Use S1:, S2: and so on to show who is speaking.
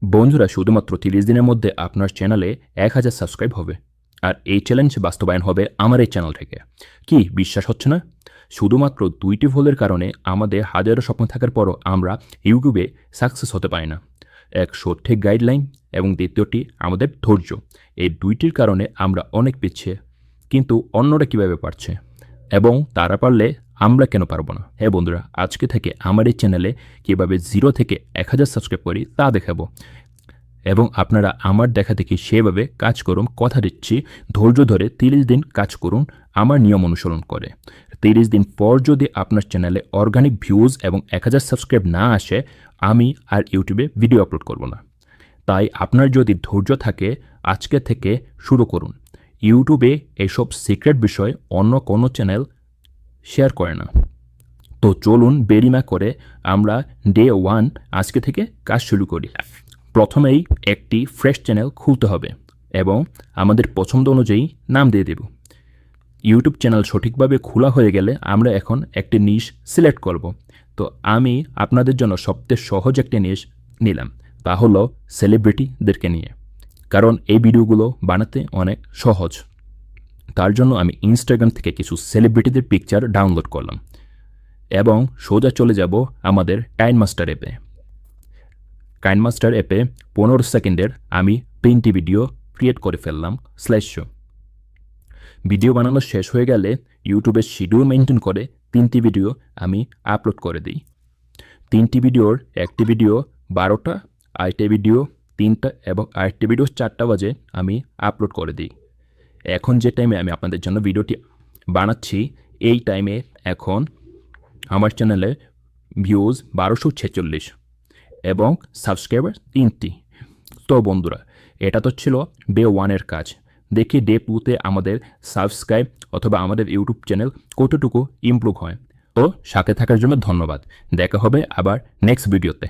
S1: বন্ধুরা, শুধুমাত্র 30 দিনের মধ্যে আপনার চ্যানেলে 1000 সাবস্ক্রাইব হবে। আর এই চ্যালেঞ্জ বাস্তবায়ন হবে আমার এই চ্যানেল থেকে। কি বিশ্বাস হচ্ছে না? শুধুমাত্র 2টি ভুলের কারণে আমাদের হাজারো স্বপ্ন থাকার পরও আমরা ইউটিউবে সাকসেস হতে পারি না। এক সঠিক গাইডলাইন এবং দ্বিতীয়টি আমাদের ধৈর্য। এই 2টির কারণে আমরা অনেক পিছিয়ে, কিন্তু অন্যরা কীভাবে পারছে এবং তারা পারলে আমরা কেন পারবো না? হ্যাঁ বন্ধুরা, আজকে থেকে আমার এই চ্যানেলে কীভাবে 0 থেকে 1000 সাবস্ক্রাইব করি তা দেখাবো। এবং আপনারা আমার দেখা দেখি সেভাবে কাজ করুন। কথা দিচ্ছি, ধৈর্য ধরে 30 দিন কাজ করুন আমার নিয়ম অনুসরণ করে। 30 দিন পর যদি আপনার চ্যানেলে অর্গানিক ভিউজ এবং 1000 সাবস্ক্রাইব না আসে, আমি আর ইউটিউবে ভিডিও আপলোড করব না। তাই আপনার যদি ধৈর্য থাকে, আজকে থেকে শুরু করুন। ইউটিউবে এইসব সিক্রেট বিষয় অন্য কোনো চ্যানেল শেয়ার করে না। তো চলুন বেরিমা করে আমরা ডে 1 আজকে থেকে কাজ শুরু করি। প্রথমেই একটি ফ্রেশ চ্যানেল খুলতে হবে এবং আমাদের পছন্দ অনুযায়ী নাম দিয়ে দেব। ইউটিউব চ্যানেল সঠিকভাবে খোলা হয়ে গেলে আমরা এখন একটি নিশ সিলেক্ট করব। তো আমি আপনাদের জন্য সবচেয়ে সহজ একটি নিশ নিলাম, তা হলো সেলিব্রিটিদেরকে নিয়ে। কারণ এই ভিডিওগুলো বানাতে অনেক সহজ। তার জন্য আমি ইনস্টাগ্রাম থেকে কিছু সেলিব্রিটিদের পিকচার ডাউনলোড করলাম এবং সোজা চলে যাব আমাদের কাইনমাস্টার অ্যাপে। কাইনমাস্টার অ্যাপে 15 সেকেন্ডের আমি 3টি ভিডিও ক্রিয়েট করে ফেললাম স্ল্যাশ শো। ভিডিও বানানো শেষ হয়ে গেলে ইউটিউবের শিডিউল মেনটেন করে 3টি ভিডিও আমি আপলোড করে দিই। 3টি ভিডিওর একটি ভিডিও 12টা, আরেকটি ভিডিও 3টা এবং আরেকটি ভিডিও 4টা বাজে আমি আপলোড করে দিই। এখন যে টাইমে আমি আপনাদের জন্য ভিডিওটি বানাচ্ছি, এই টাইমে এখন আমার চ্যানেলে ভিউজ 1246 এবং সাবস্ক্রাইবার 3টি। তো বন্ধুরা, এটা তো ছিল ডে 1-এর কাজ। দেখি ডে 2-তে আমাদের সাবস্ক্রাইব অথবা আমাদের ইউটিউব চ্যানেল কতটুকু ইমপ্রুভ হয়। তো সাথে থাকার জন্য ধন্যবাদ। দেখা হবে আবার নেক্সট ভিডিওতে।